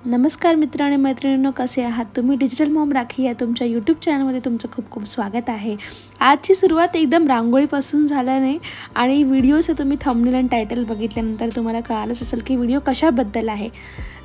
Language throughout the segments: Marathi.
नमस्कार मित्र आणि मैत्रिणींनो, कसे आहात तुम्ही? डिजिटल मॉम राखी या तुमच्या यूट्यूब चॅनलमध्ये तुमचं खूप खूप स्वागत आहे. आजची सुरुवात एकदम रांगोळीपासून झाल्याने आणि व्हिडिओचं तुम्ही थंबनेल आणि टायटल बघितल्यानंतर तुम्हाला कळालंच असेल की व्हिडिओ कशाबद्दल आहे.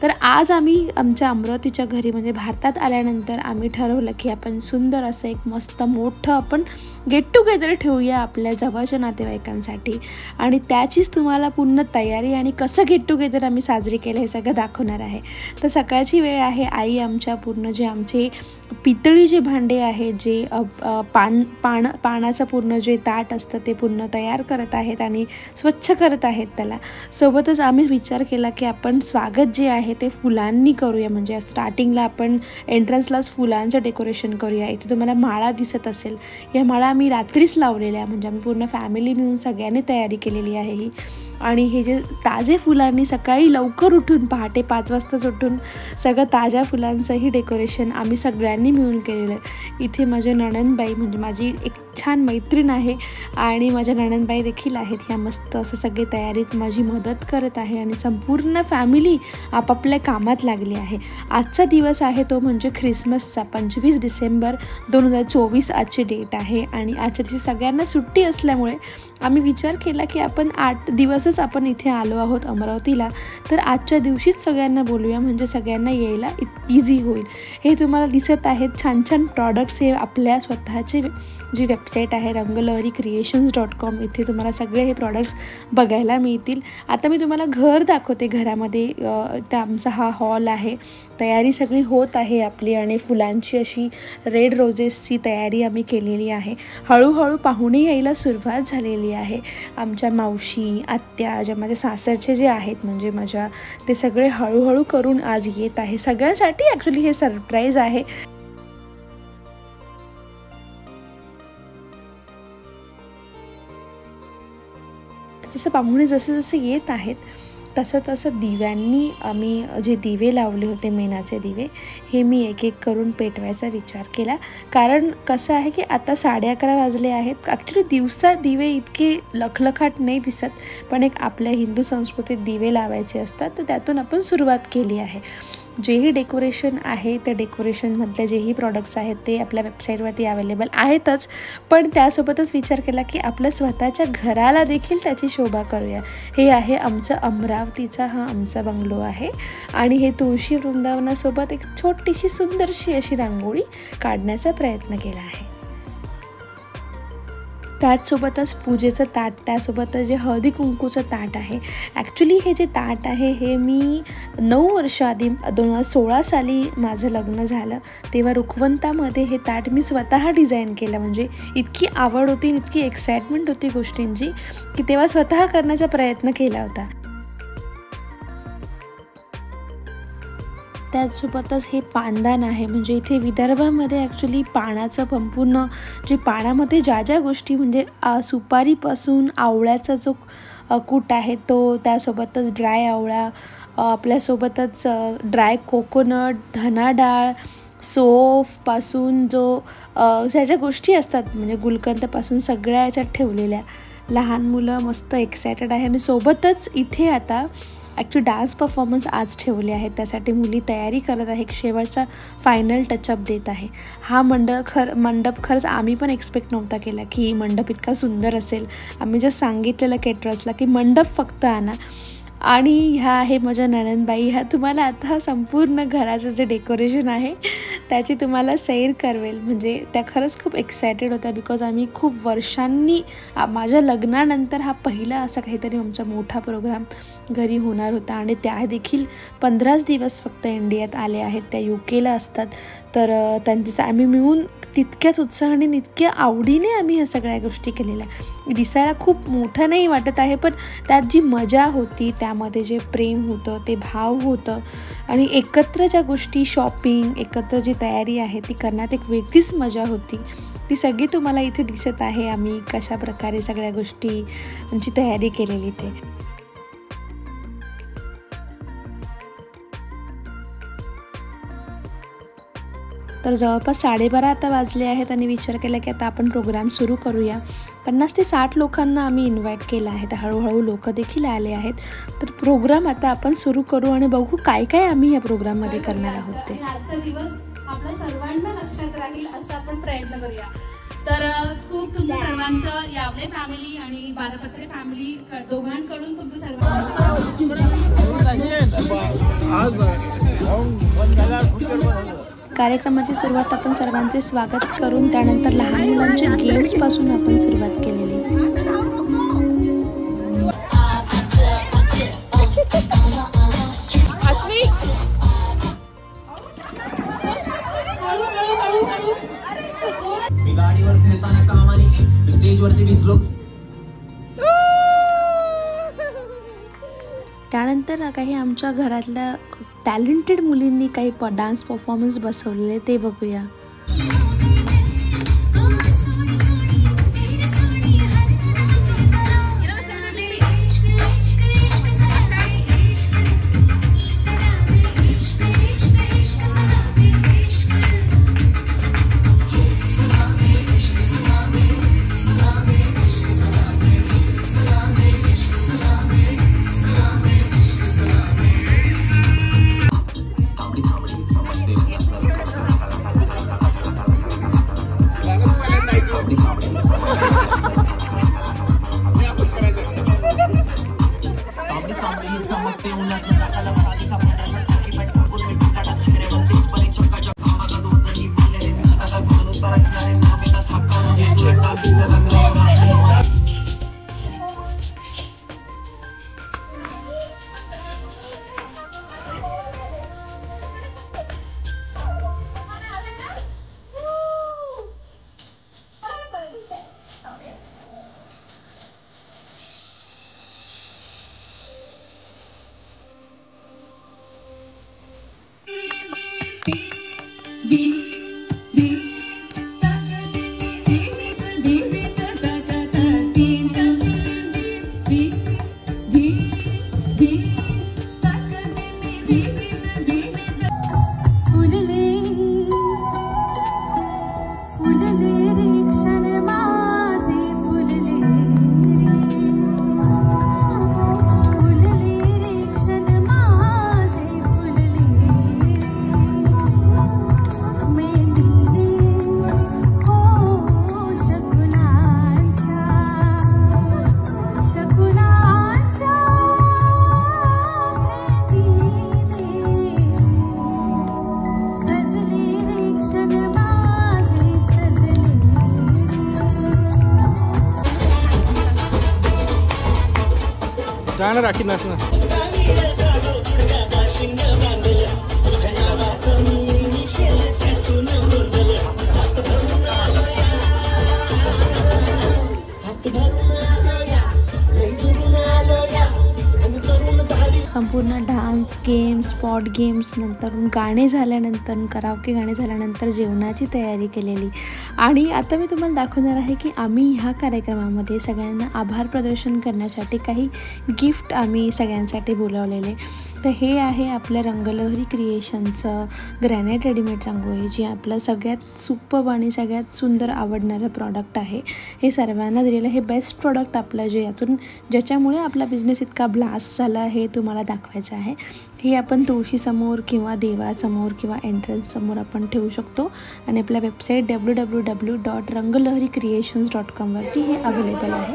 तर आज आम्ही आमच्या अमरावतीच्या घरी म्हणजे भारतात आल्यानंतर आम्ही ठरवलं की आपण सुंदर असं एक मस्त मोठं आपण गेट टुगेदर ठेवूया आपल्या जवळच्या नातेवाईकांसाठी आणि त्याचीच तुम्हाला पूर्ण तयारी आणि कसं गेट टुगेदर आम्ही साजरी केलं हे सगळं दाखवणार आहे. तर सकाळची वेळ आहे. आई आमच्या पूर्ण जे आमचे पितळी जे भांडे आहेत जे पानाचं पूर्ण जे ताट असतं ते पूर्ण तयार करत आहेत आणि स्वच्छ करत आहेत त्याला. सोबतच आम्ही विचार केला की आपण स्वागत जे आहे ते फुलांनी करूया. म्हणजे स्टार्टिंगला आपण एंट्रन्सलाच फुलांचं डेकोरेशन करूया. इथे तुम्हाला माळा दिसत असेल, या माळा आम्ही रात्रीच लावलेल्या, म्हणजे आम्ही पूर्ण फॅमिली मिळून सगळ्यांनी तयारी केलेली आहे ही. आणि हे जे ताजे फुलांनी सकाळी लवकर उठून पहाटे 5 वाजताच उठून सगळं ताज्या फुलांचंही डेकोरेशन आम्ही सगळ्यांनी मिळून केलेलं आहे. इथे माझे नणंदबाई म्हणजे माझी एक छान मैत्रीण आहे आणि माझ्या नणंदबाई देखील आहेत. ह्या मस्त असं सगळे तयारीत माझी मदत करत आहे आणि संपूर्ण फॅमिली आपापल्या कामात लागली आहे. आजचा दिवस आहे तो म्हणजे ख्रिसमसचा 25 डिसेंबर 2024 आजची डेट आहे आणि आजच्या दिवशी सगळ्यांना सुट्टी असल्यामुळे आम्ही विचार केला की आपण 8 दिवसच आपण इथे आलो आहोत अमरावतीला, तर आजच्या दिवशीच सगळ्यांना बोलूया म्हणजे सगळ्यांना यायला इझी होईल. हे तुम्हाला दिसत आहेत छान छान प्रॉडक्ट्स. हे आपल्या स्वतःचे जी वेबसाईट आहे rangalariCreations.com, इथे तुम्हाला सगळे हे प्रॉडक्ट्स बघायला मिळतील. आता मी तुम्हाला घर दाखवते. घरामध्ये त्या आमचा हा हॉल आहे. तयारी सगळी होत आहे आपली आणि फुलांची अशी रेड रोजेसची तयारी आम्ही केलेली आहे. हळूहळू पाहुणे यायला सुरुवात झालेली आहे. आमच्या मावशी, आत्या, ज्या माझ्या सासरचे जे आहेत म्हणजे माझ्या, ते सगळे हळूहळू करून आज येत आहे. सगळ्यांसाठी ॲक्च्युली हे सरप्राईज आहे. जसं पाहुणे जसे येत आहेत तसं दिव्यांनी आम्ही जे दिवे लावले होते, मेणाचे दिवे, हे मी एक एक करून पेटवायचा विचार केला. कारण कसं आहे की आता 11:30 वाजले आहेत. ॲक्च्युली दिवसा दिवे इतके लखलखाट नाही दिसत, पण एक आपल्या हिंदू संस्कृतीत दिवे लावायचे असतात, तर त्यातून आपण सुरुवात केली आहे. जेही डेकोरेशन आहे त्या डेकोरेशनमधले जेही प्रॉडक्ट्स आहेत ते आपल्या वेबसाईटवरती अवेलेबल आहेतच, पण त्यासोबतच विचार केला की आपल्या स्वतःच्या घराला देखील त्याची शोभा करूया. हे आहे आमचं अमरावतीचा हा आमचा बंगलो आहे आणि हे तुळशी वृंदावनासोबत एक छोटीशी सुंदरशी अशी रांगोळी काढण्याचा प्रयत्न केला आहे. त्याचसोबतच पूजेचं ताट, त्यासोबतच जे हळदी कुंकूचं ताट आहे. ॲक्च्युली हे जे ताट आहे हे मी 9 वर्ष आधी 2016 साली माझं लग्न झालं तेव्हा रुखवंतामध्ये हे ताट मी स्वतः डिझाईन केलं. म्हणजे इतकी आवड होती, इतकी एक्साइटमेंट होती गोष्टींची की तेव्हा स्वतः करण्याचा प्रयत्न केला होता. त्याचसोबतच हे पानदान आहे. म्हणजे इथे विदर्भामध्ये ॲक्च्युली पानाचं संपूर्ण जे पानामध्ये ज्या ज्या गोष्टी म्हणजे सुपारीपासून आवळ्याचा जो कूट आहे तो, त्यासोबतच ड्राय आवळा, आपल्यासोबतच ड्राय कोकोनट, धना डाळ, सोफपासून जो ज्या ज्या गोष्टी असतात म्हणजे गुलकंदपासून सगळ्या याच्यात ठेवलेल्या. लहान मुलं मस्त एक्सायटेड आहे आणि सोबतच इथे आता ॲक्च्युली डान्स परफॉर्मन्स आज ठेवले आहेत. त्यासाठी मुली तयारी करत आहे. एक शेवटचा फायनल टचअप देत आहे. हा मंडप खरंच आम्ही पण एक्सपेक्ट नव्हता केला की मंडप इतका सुंदर असेल. आम्ही जर सांगितलेलं केटरर्सला की मंडप फक्त आणा. आणि ह्या आहे माझ्या नणंदबाई. ह्या तुम्हाला आता हा संपूर्ण घराचं जे डेकोरेशन आहे त्याची तुम्हाला सैर करवेल. म्हणजे त्या खरंच खूप एक्सायटेड होत्या बिकॉज आम्ही खूप वर्षांनी माझ्या लग्नानंतर हा पहिला असा काहीतरी आमचा मोठा प्रोग्राम घरी होणार होता आणि त्या देखील 15 दिवस फक्त इंडियात आले आहेत. त्या UKला असतात. तर त्यांच्या आम्ही मिळून तितक्याच उत्साहाने इतक्या आवडीने आम्ही ह्या सगळ्या गोष्टी केलेल्या. दिसायला खूप मोठं नाही वाटत आहे, पण त्यात जी मजा होती, त्यामध्ये जे प्रेम होतं, ते भाव होतं आणि एकत्र ज्या गोष्टी, शॉपिंग, एकत्र जी तयारी आहे ती करण्यात एक वेगळीच मजा होती. ती सगळी तुम्हाला इथे दिसत आहे. आम्ही कशा प्रकारे सगळ्या गोष्टींची तयारी केलेली ते. तर जवळपास 12:30 आता वाजले आहेत आणि विचार केला की आता आपण प्रोग्राम सुरू करूया. 50 ते 60 लोकांना आम्ही इन्व्हाइट केलं आहे. तर हळूहळू लोक देखील आले आहेत. तर प्रोग्राम आता आपण सुरू करू आणि बघू काय काय आम्ही या प्रोग्राममध्ये करणार आहोत ते. आजचा दिवस आपल्या सर्वांना लक्षात राहील असं आपण प्रयत्न करूया. तर खूप तुमच्या सर्वांचं यावले फॅमिली आणि बारापत्रे फॅमिली दोघांकडून तुमचं कार्यक्रमाची सुरुवात आपण सर्वांचे स्वागत करून त्यानंतर लहान मुलांच्या गेम्स पासून आपण सुरुवात केलेली. मी गाडीवर फिरताना कामाने स्टेजवरती दिसलो. त्यानंतर काही आमच्या घरातल्या टॅलेंटेड मुलींनी काही डान्स परफॉर्मन्स बसवलेले ते बघूया. गाणं राखी नाचणं. संपूर्ण डान्स गेम्स स्पॉट गेम्स नंतर गाणे झाल्यानंतर कराओके गाणे झाल्यानंतर जेवणाची तयारी केलेली. आणि आता मी तुम्हाला दाखवणार आहे की आम्ही ह्या कार्यक्रमामध्ये सगळ्यांना आभार प्रदर्शन करण्यासाठी काही गिफ्ट आम्ही सगळ्यांसाठी बोलावलेले. तर हे आहे आपल्या रंगलहरी क्रिएशनचं ग्रॅनाइट रेडीमेड रांगोळी, जी आपलं सगळ्यात सुपर्ब आणि सगळ्यात सुंदर आवडणारं प्रॉडक्ट आहे. हे सर्वांना दिलेलं हे बेस्ट प्रॉडक्ट आपलं ज्याच्यामुळे आपला बिझनेस इतका ब्लास्ट झाला हे तुम्हाला दाखवायचं आहे. हे आपण तुळशीसमोर किंवा देवासमोर किंवा एंट्रन्ससमोर आपण ठेवू शकतो आणि आपल्या वेबसाईट www.rangalahariCreations.com वरती हे अवेलेबल आहे.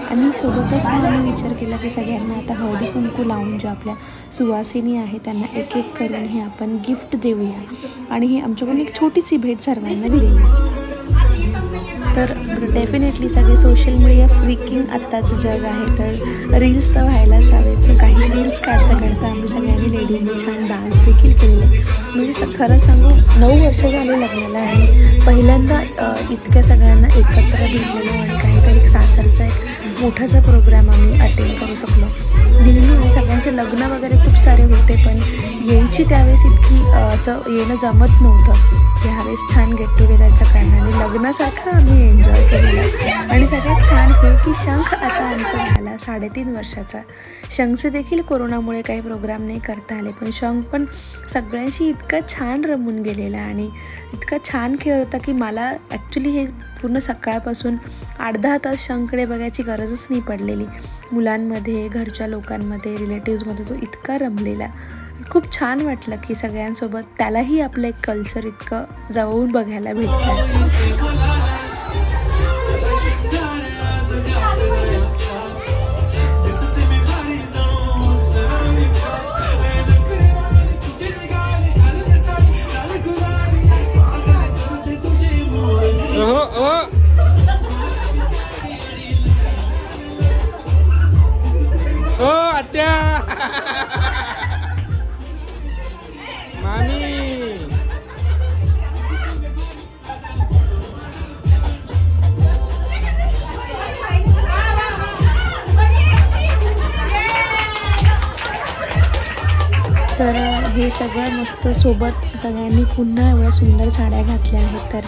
आणि सोबतच मग आम्ही विचार केला की सगळ्यांना आता हळदी कुंकू लावून ज्या आपल्या सुवासिनी आहे त्यांना एक एक करून हे आपण गिफ्ट देऊया. आणि ही आमच्याकडून एक छोटीशी भेट सर्वांना दिलेली. तर डेफिनेटली सगळे सोशल मीडिया फ्रीकिंग आत्ताचं जग आहे, तर रील्स तर व्हायलाच हवे. सो काही रील्स काढता आम्ही सगळ्यांनी लेडीजने छान डान्स देखील केलेले. म्हणजे खरं सांगू 9 वर्ष झाले लग्नाला आणि पहिल्यांदा इतक्या सगळ्यांना एकत्र भेटलेलो आणि काहीतरी सासरचा एक मोठासा प्रोग्राम आम्ही अटेंड करू शकलो. नेहमी सगळ्यांचे लग्न वगैरे खूप सारे होते, पण यायची त्यावेळेस इतकी असं येणं जमत नव्हतं. ह्यावेळेस छान गेट टुगेदरच्या कारणाने लग्नासारखं आम्ही एन्जॉय केलेलं. आणि सगळ्यात छान हे की शंख आता आमचा झाला 3.5 वर्षाचा. शंखचे देखील कोरोनामुळे काही प्रोग्राम नाही करता आले, पण शंख पण सगळ्यांशी इतका छान रमून गेलेला आणि इतका छान खेळ होता की मला ॲक्च्युली हे पूर्ण सकाळपासून 8-10 तास शंखकडे बघायची गरजच नाही पडलेली. मुलांमध्ये, घरच्या लोकांमध्ये, रिलेटिव्समध्ये तो इतका रमलेला. खूप छान वाटलं की सगळ्यांसोबत त्यालाही आपलं एक कल्चर इतकं जवळून बघायला भेटतं. आत्या मामी तर हे सगळं मस्त सोबत सगळ्यांनी पुन्हा एवढ्या सुंदर साड्या घातल्या आहेत. तर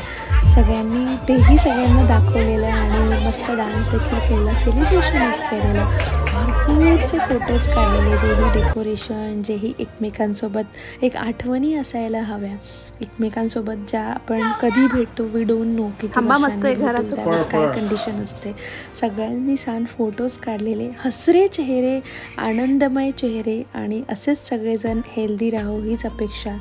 सगळ्यांनी तेही सगळ्यांना दाखवलेलं आणि मस्त डान्स देखील केला, सेलिब्रेशन केलेलं, भरपूरसे फोटोज काढलेले, जेही डेकोरेशन, जेही एकमेकांसोबत एक आठवणी असायला हव्या. एकमेकांसोबत ज्या आपण कधी भेटतो, वी डोंट नो किती त्यावेळेस काय कंडिशन असते. सगळ्यांनी छान फोटोज काढलेले, हसरे चेहरे, आनंदमय चेहरे आणि असेच सगळेजण हेल्दी राहो हीच अपेक्षा.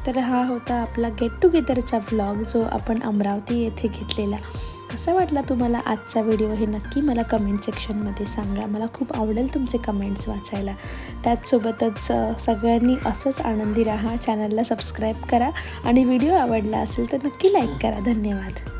तर हा होता आपला गेट टुगेदरचा व्लॉग जो आपण अमरावती येथे घेतलेला. कसा वाटला तुम्हाला आजचा व्हिडिओ हे नक्की मला कमेंट सेक्शनमध्ये सांगा. मला खूप आवडेल तुमचे कमेंट्स वाचायला. त्याचसोबतच सगळ्यांनी असंच आनंदी राहा. चॅनलला सबस्क्राईब करा आणि व्हिडिओ आवडला असेल तर नक्की लाईक करा. धन्यवाद.